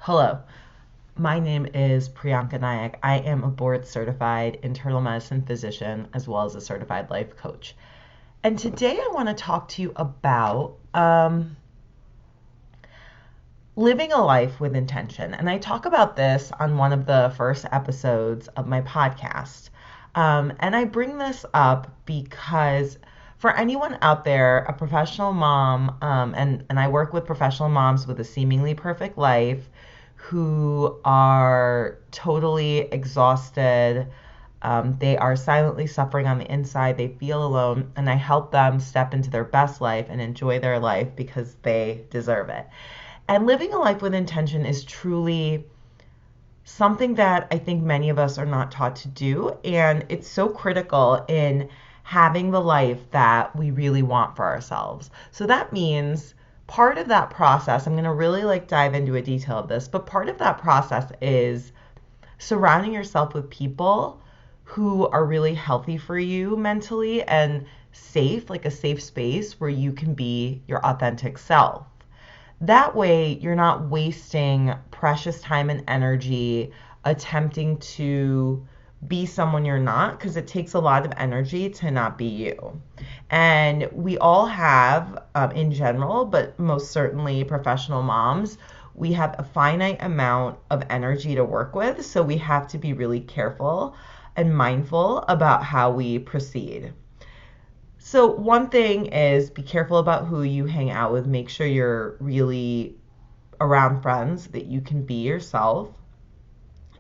Hello, my name is Priyanka Nayak. I am a board certified internal medicine physician as well as a certified life coach. And today I want to talk to you about living a life with intention. And I talk about this on one of the first episodes of my podcast. And I bring this up because for anyone out there, a professional mom, and I work with professional moms with a seemingly perfect life who are totally exhausted. They are silently suffering on the inside. They feel alone, and I help them step into their best life and enjoy their life because they deserve it. And living a life with intention is truly something that I think many of us are not taught to do. And it's so critical in having the life that we really want for ourselves. So that means part of that process, I'm going to really dive into a detail of this, but part of that process is surrounding yourself with people who are really healthy for you mentally and safe, like a safe space where you can be your authentic self. That way, you're not wasting precious time and energy attempting to be someone you're not, because it takes a lot of energy to not be you. And we all have, in general, but most certainly professional moms, we have a finite amount of energy to work with. So we have to be really careful and mindful about how we proceed. So one thing is be careful about who you hang out with. Make sure you're really around friends that you can be yourself.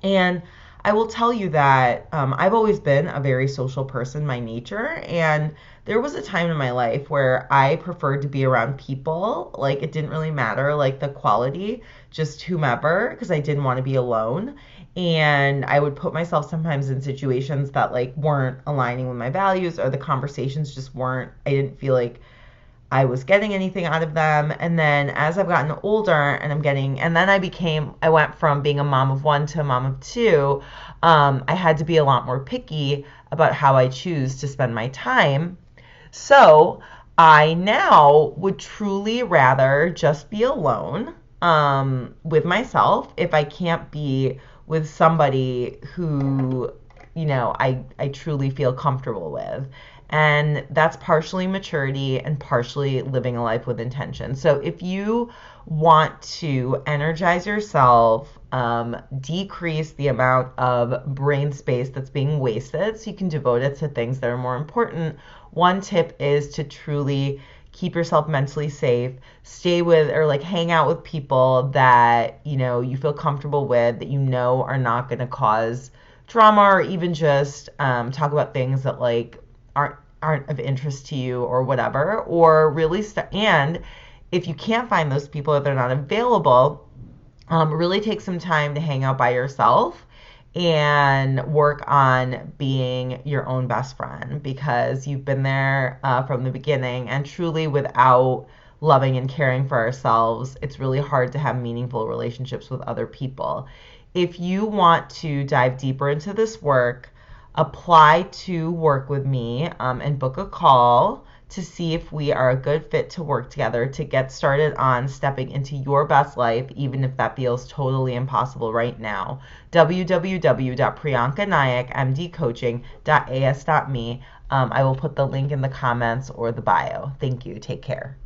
And I will tell you that I've always been a very social person, by nature, and there was a time in my life where I preferred to be around people. Like, it didn't really matter, like, the quality, just whomever, because I didn't want to be alone. And I would put myself sometimes in situations that weren't aligning with my values, or the conversations just weren't, I didn't feel like I was getting anything out of them. And then as I've gotten older and then I went from being a mom of one to a mom of two. I had to be a lot more picky about how I choose to spend my time. So I now would truly rather just be alone, with myself if I can't be with somebody who, I truly feel comfortable with. And that's partially maturity and partially living a life with intention. So if you want to energize yourself, decrease the amount of brain space that's being wasted so you can devote it to things that are more important, one tip is to truly keep yourself mentally safe, stay with or hang out with people that, you feel comfortable with, that are not going to cause drama, or even just talk about things that aren't of interest to you or whatever, or really and if you can't find those people, if they're not available, really take some time to hang out by yourself and work on being your own best friend, because you've been there from the beginning. And truly, without loving and caring for ourselves, it's really hard to have meaningful relationships with other people. If you want to dive deeper into this work, apply to work with me, and book a call to see if we are a good fit to work together to get started on stepping into your best life, even if that feels totally impossible right now. www.priyankanayakmdcoaching.as.me. I will put the link in the comments or the bio. Thank you. Take care.